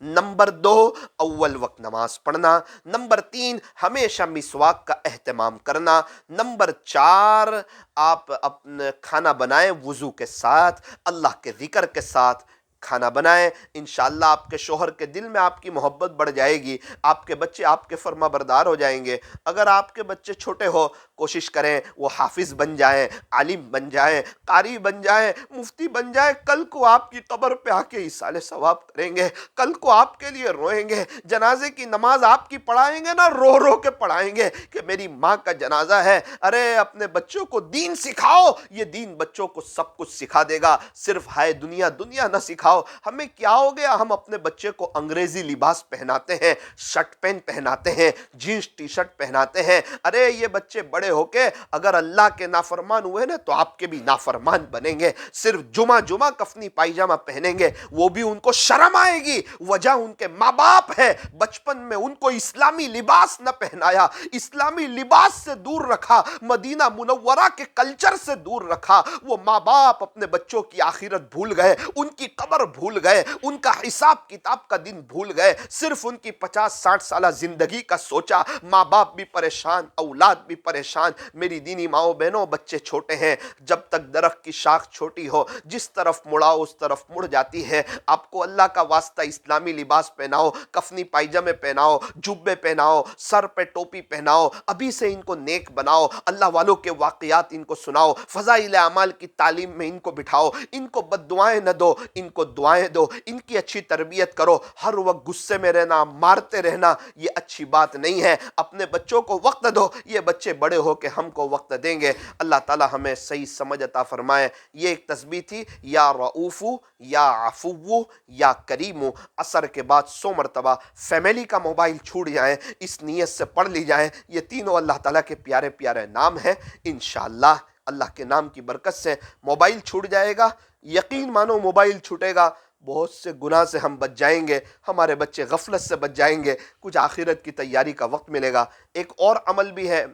نمبر 2، اول وقت نماز پڑھنا۔ نمبر 3، ہمیشہ مسواک کا اہتمام کرنا۔ نمبر 4، آپ اپنے کھانا بنائیں وضو کے ساتھ، اللہ کے ذکر کے ساتھ۔ کھانا بنائیں، انشاءاللہ آپ کے شوہر کے دل میں آپ کی محبت بڑھ جائے گی، آپ کے بچے آپ کے فرما بردار ہو جائیں گے۔ اگر آپ کے بچے چھوٹے ہو، کوشش کریں وہ حافظ بن جائیں، عالم بن جائیں، قاری بن جائیں، مفتی بن جائیں، کل کو آپ کی قبر پہ آ کے ایصال ثواب کریں گے، کل کو آپ کے لیے روئیں گے، جنازے کی نماز آپ کی پڑھائیں گے نا، رو رو کے پڑھائیں گے کہ میری ماں کا جنازہ ہے۔ ارے اپنے بچوں کو دین سکھاؤ، یہ دین بچوں کو سب کچھ سکھا دے گا، صرف ہائے دنیا دنیا نہ سکھاؤ۔ ہمیں کیا ہو گیا، ہم اپنے بچے کو انگریزی لباس پہناتے ہیں، شرٹ پینٹ پہناتے ہیں، جینس ٹی شرٹ پہناتے ہیں۔ ارے یہ بچے بڑے ہو کے اگر اللہ کے نافرمان ہوئے نا تو آپ کے بھی نافرمان بنیں گے، صرف جمعہ جمعہ کفنی پائجامہ پہنیں گے، وہ بھی ان کو شرم آئے گی، وجہ ان کے ماں باپ ہے، بچپن میں ان کو اسلامی لباس نہ پہنایا، اسلامی لباس سے دور رکھا، مدینہ منورہ کے کلچر سے دور رکھا۔ وہ ماں باپ اپنے بچوں کی آخرت بھول گئے، ان کی قبر بھول گئے، ان کا حساب کتاب کا دن بھول گئے، صرف ان کی 50-60 سالہ زندگی کا سوچا۔ ماں باپ بھی پریشان، اولاد بھی پریشان۔ میری دینی ماؤں بہنوں، بچے چھوٹے ہیں، جب تک درخت کی شاخ چھوٹی ہو جس طرف مڑاؤ اس طرف مڑ جاتی ہے۔ آپ کو اللہ کا واسطہ اسلامی لباس پہناؤ، کفنی پائجامے پہناؤ، جبے پہناؤ، سر پہ ٹوپی پہناؤ، ابھی سے ان کو نیک بناؤ، اللہ والوں کے واقعات ان کو سناؤ، فضائل اعمال کی تعلیم میں ان کو بٹھاؤ، ان کو بد دعائیں نہ دو، ان کو دعائیں دو، ان کی اچھی تربیت کرو۔ ہر وقت غصے میں رہنا، مارتے رہنا، یہ اچھی بات نہیں ہے۔ اپنے بچوں کو وقت دو، یہ بچے بڑے ہو کے ہم کو وقت دیں گے۔ اللہ تعالی ہمیں صحیح سمجھ عطا فرمائے۔ یہ ایک تسبیح تھی، یا رؤوف، یا عفو، یا کریم۔ عصر کے بعد 100 مرتبہ فیملی کا موبائل چھوٹ جائیں، اس نیت سے پڑھ لی جائیں۔ یہ تینوں اللہ تعالیٰ کے پیارے پیارے نام ہیں۔ انشاءاللہ اللہ کے نام کی برکت سے موبائل چھوٹ جائے گا، یقین مانو موبائل چھوٹے گا، بہت سے گناہ سے ہم بچ جائیں گے، ہمارے بچے غفلت سے بچ جائیں گے، کچھ آخرت کی تیاری کا وقت ملے گا۔ ایک اور عمل بھی ہے،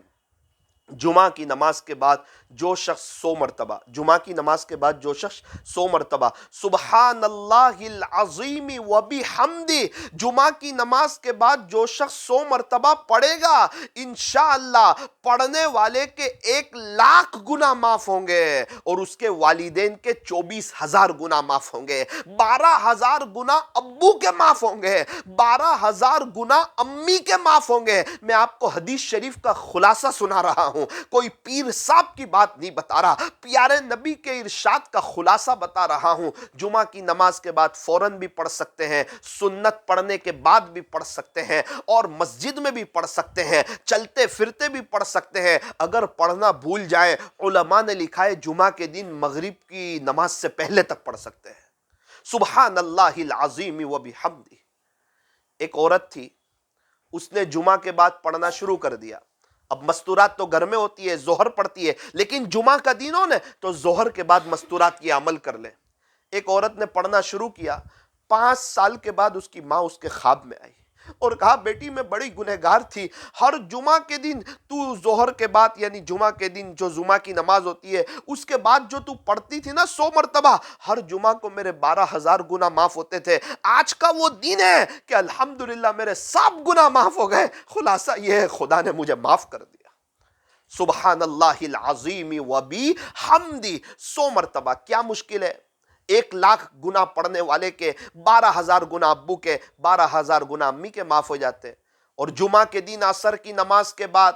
جمعہ کی نماز کے بعد جو شخص 100 مرتبہ، جمعہ کی نماز کے بعد جو شخص 100 مرتبہ سبحان اللہ العظیم وبحمدہ، جمعہ کی نماز کے بعد جو شخص 100 مرتبہ پڑھے گا، انشاءاللہ پڑھنے والے کے 1,00,000 گناہ معاف ہوں گے، اور اس کے والدین کے 24,000 گناہ معاف ہوں گے، 12,000 گناہ ابو کے معاف ہوں گے، 12,000 گناہ امی کے معاف ہوں گے۔ میں آپ کو حدیث شریف کا خلاصہ سنا رہا ہوں، کوئی پیر صاحب کی بات نہیں بتا رہا، پیارے نبی کے ارشاد کا خلاصہ بتا رہا ہوں۔ جمعہ کی نماز کے بعد فوراً بھی پڑھ سکتے ہیں، سنت پڑھنے کے بعد بھی پڑھ سکتے ہیں، اور مسجد میں بھی پڑھ سکتے ہیں، چلتے پھرتے بھی پڑھ سکتے ہیں۔ اگر پڑھنا بھول جائیں، علماء نے لکھا ہے جمعہ کے دن مغرب کی نماز سے پہلے تک پڑھ سکتے ہیں۔ سبحان اللہ العظیم وبحمدہ۔ ایک عورت تھی، اس نے جمعہ کے بعد پڑھنا شروع کر دیا۔ اب مستورات تو گھر میں ہوتی ہے، ظہر پڑتی ہے، لیکن جمعہ کا دن ہو نا تو ظہر کے بعد مستورات کی عمل کر لیں۔ ایک عورت نے پڑھنا شروع کیا، 5 سال کے بعد اس کی ماں اس کے خواب میں آئی اور کہا بیٹی میں بڑی گنہگار تھی، ہر جمعہ کے دن تو ظہر کے بعد یعنی جمعہ کے دن جو جمعہ کی نماز ہوتی ہے اس کے بعد جو تو پڑھتی تھی نا 100 مرتبہ، ہر جمعہ کو میرے 12,000 گناہ معاف ہوتے تھے، آج کا وہ دن ہے کہ الحمدللہ میرے سب گناہ معاف ہو گئے۔ خلاصہ یہ ہے خدا نے مجھے معاف کر دیا۔ سبحان اللہ العظیم وبحمدہ 100 مرتبہ، کیا مشکل ہے؟ 1,00,000 گناہ پڑھنے والے کے 12,000 گناہ ابو کے، 12,000 گناہ امی کے معاف ہو جاتے ہیں۔ اور جمعہ کے دن عصر کی نماز کے بعد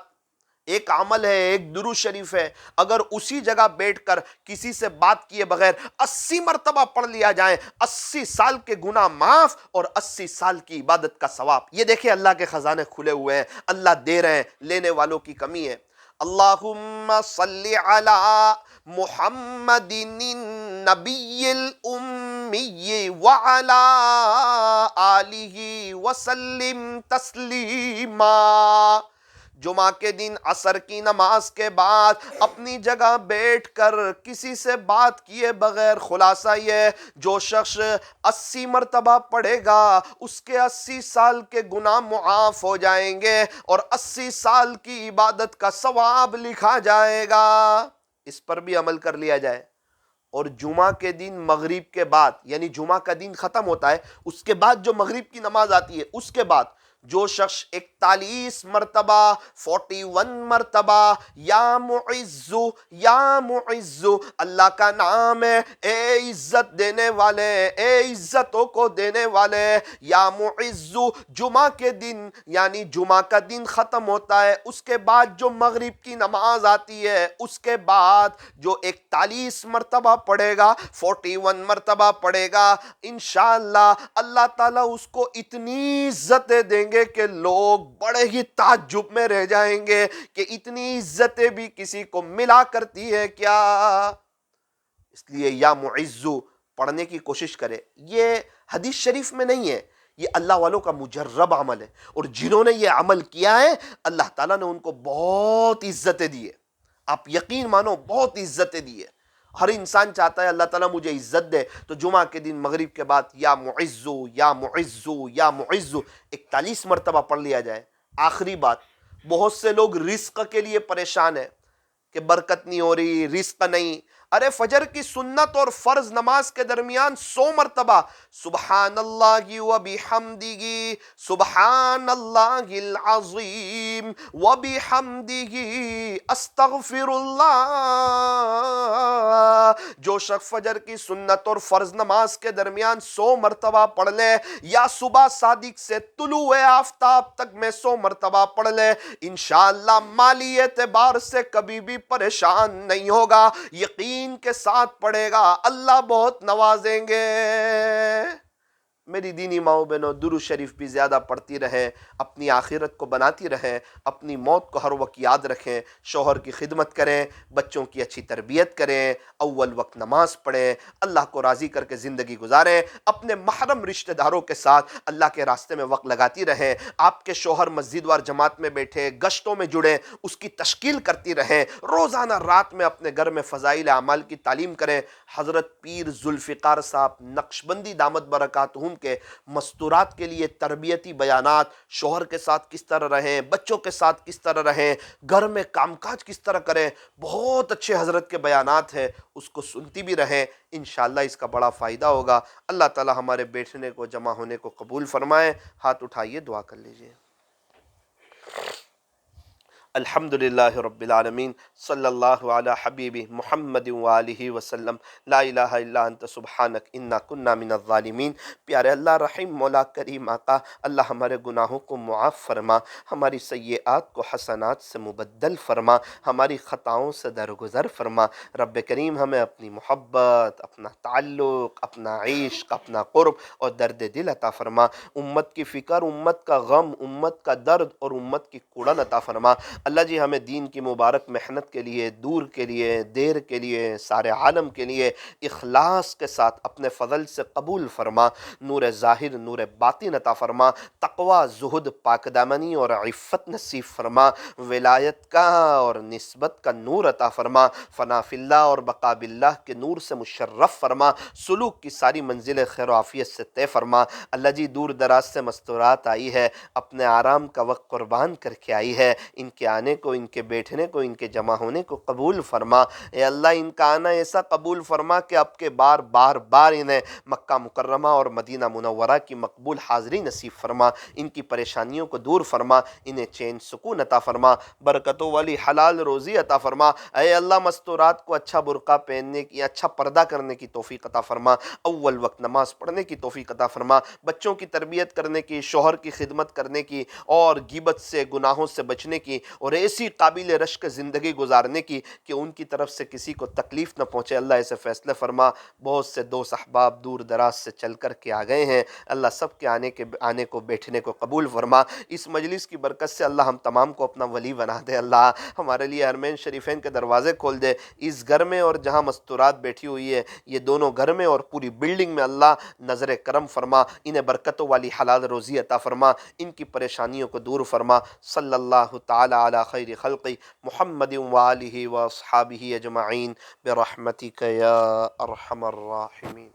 ایک عمل ہے، ایک درود شریف ہے، اگر اسی جگہ بیٹھ کر کسی سے بات کیے بغیر 80 مرتبہ پڑھ لیا جائے، 80 سال کے گناہ معاف اور 80 سال کی عبادت کا ثواب۔ یہ دیکھیں اللہ کے خزانے کھلے ہوئے ہیں، اللہ دے رہے ہیں، لینے والوں کی کمی ہے۔ اللہم صلی علی محمد النبی الامی وعلی آلہ وسلم تسلیما۔ جمعہ کے دن عصر کی نماز کے بعد اپنی جگہ بیٹھ کر کسی سے بات کیے بغیر، خلاصہ یہ جو شخص 80 مرتبہ پڑھے گا اس کے 80 سال کے گناہ معاف ہو جائیں گے اور 80 سال کی عبادت کا ثواب لکھا جائے گا۔ اس پر بھی عمل کر لیا جائے۔ اور جمعہ کے دن مغرب کے بعد یعنی جمعہ کا دن ختم ہوتا ہے، اس کے بعد جو مغرب کی نماز آتی ہے اس کے بعد جو شخص 41 مرتبہ 41 مرتبہ یا معزو یا معزو، اللہ کا نام ہے اے عزت دینے والے، اے عزتوں کو دینے والے، یا معزو، جمعہ کے دن یعنی جمعہ کا دن ختم ہوتا ہے، اس کے بعد جو مغرب کی نماز آتی ہے اس کے بعد جو 41 مرتبہ پڑھے گا، 41 مرتبہ پڑھے گا، انشاءاللہ اللہ تعالیٰ اس کو اتنی عزتیں دیں گے کہ لوگ بڑے ہی تعجب میں رہ جائیں گے کہ اتنی عزتیں بھی کسی کو ملا کرتی ہے کیا؟ اس لیے یا معزو پڑھنے کی کوشش کرے۔ یہ حدیث شریف میں نہیں ہے، یہ اللہ والوں کا مجرب عمل ہے، اور جنہوں نے یہ عمل کیا ہے اللہ تعالیٰ نے ان کو بہت عزتیں دی ہے۔ آپ یقین مانو بہت عزتیں دی ہے۔ ہر انسان چاہتا ہے اللہ تعالیٰ مجھے عزت دے، تو جمعہ کے دن مغرب کے بعد یا معزو یا معزو یا معزو 41 مرتبہ پڑھ لیا جائے۔ آخری بات، بہت سے لوگ رزق کے لیے پریشان ہیں کہ برکت نہیں ہو رہی، رزق نہیں۔ ارے فجر کی سنت اور فرض نماز کے درمیان 100 مرتبہ سبحان اللہ و بحمدہ، سبحان اللہ العظیم و بحمدہ، استغفر اللہ۔ جو شخص فجر کی سنت اور فرض نماز کے درمیان 100 مرتبہ پڑھ لے، یا صبح صادق سے طلوع آفتاب تک میں 100 مرتبہ پڑھ لے، انشاءاللہ مالی اعتبار سے کبھی بھی پریشان نہیں ہوگا، یقین کے ساتھ پڑھے گا، اللہ بہت نوازیں گے۔ میری دینی ماؤں بہنوں، درود شریف بھی زیادہ پڑھتی رہیں، اپنی آخرت کو بناتی رہیں، اپنی موت کو ہر وقت یاد رکھیں، شوہر کی خدمت کریں، بچوں کی اچھی تربیت کریں، اول وقت نماز پڑھیں، اللہ کو راضی کر کے زندگی گزاریں، اپنے محرم رشتہ داروں کے ساتھ اللہ کے راستے میں وقت لگاتی رہیں، آپ کے شوہر مسجد وار جماعت میں بیٹھے گشتوں میں جڑیں، اس کی تشکیل کرتی رہیں، روزانہ رات میں اپنے گھر میں فضائل اعمال کی تعلیم کریں۔ حضرت پیر ذوالفقار صاحب نقشبندی دامت برکاتہم کے مستورات کے لیے تربیتی بیانات، شوہر کے ساتھ کس طرح رہیں، بچوں کے ساتھ کس طرح رہیں، گھر میں کام کاج کس طرح کریں، بہت اچھے حضرت کے بیانات ہیں، اس کو سنتی بھی رہیں، انشاءاللہ اس کا بڑا فائدہ ہوگا۔ اللہ تعالی ہمارے بیٹھنے کو جمع ہونے کو قبول فرمائے۔ ہاتھ اٹھائیے، دعا کر لیجئے۔ الحمدللہ رب العالمین، صلی اللہ علی حبیبہ محمد وآلہ وسلم، لا الہ الا انت سبحانک انا کننا من الظالمین۔ پیارے اللہ رحیم مولا کریم آقا، اللہ ہمارے گناہوں کو معاف فرما، ہماری سیئات کو حسنات سے مبدل فرما، ہماری خطاؤں سے درگزر فرما۔ رب کریم ہمیں اپنی محبت، اپنا تعلق، اپنا عشق، اپنا قرب اور درد دل عطا فرما، امت کی فکر، امت کا غم، امت کا درد اور امت کی کوڑن عطا فرما۔ اللہ جی ہمیں دین کی مبارک محنت کے لیے، دور کے لیے، دیر کے لیے، سارے عالم کے لیے اخلاص کے ساتھ اپنے فضل سے قبول فرما، نور ظاہر نور باطن عطا فرما، تقوی، زہد، پاک دامنی اور عفت نصیب فرما، ولایت کا اور نسبت کا نور عطا فرما، فنا فی اللہ اور بقا باللہ کے نور سے مشرف فرما، سلوک کی ساری منزلیں خیر و عافیت سے طے فرما۔ اللہ جی دور دراز سے مستورات آئی ہے، اپنے آرام کا وقت قربان کر کے آئی ہے، ان کے آنے کو، ان کے بیٹھنے کو، ان کے جمع ہونے کو قبول فرما۔ اے اللہ ان کا آنا ایسا قبول فرما کہ اب کے بار بار انہیں مکہ مکرمہ اور مدینہ منورہ کی مقبول حاضری نصیب فرما، ان کی پریشانیوں کو دور فرما، انہیں چین سکون عطا فرما، برکتوں والی حلال روزی عطا فرما۔ اے اللہ مستورات کو اچھا برقع پہننے کی، اچھا پردہ کرنے کی توفیق عطا فرما، اول وقت نماز پڑھنے کی توفیق عطا فرما، بچوں کی تربیت کرنے کی، شوہر کی خدمت کرنے کی، اور غیبت سے، گناہوں سے بچنے کی، اور ایسی قابل رشک زندگی گزارنے کی کہ ان کی طرف سے کسی کو تکلیف نہ پہنچے۔ اللہ ایسے فیصلے فرما۔ بہت سے دوست احباب دور دراز سے چل کر کے آ گئے ہیں، اللہ سب کے آنے کو بیٹھنے کو قبول فرما۔ اس مجلس کی برکت سے اللہ ہم تمام کو اپنا ولی بنا دے۔ اللہ ہمارے لیے حرمین شریفین کے دروازے کھول دے، اس گھر میں اور جہاں مستورات بیٹھی ہوئی ہے، یہ دونوں گھر میں اور پوری بلڈنگ میں اللہ نظر کرم فرما، انہیں برکتوں والی حلال روزی عطا فرما، ان کی پریشانیوں کو دور فرما۔ صلی اللہ تعالی علی خیر خلقی محمد وآلہ واصحابہ اجمعین برحمتک یا ارحم الراحمین۔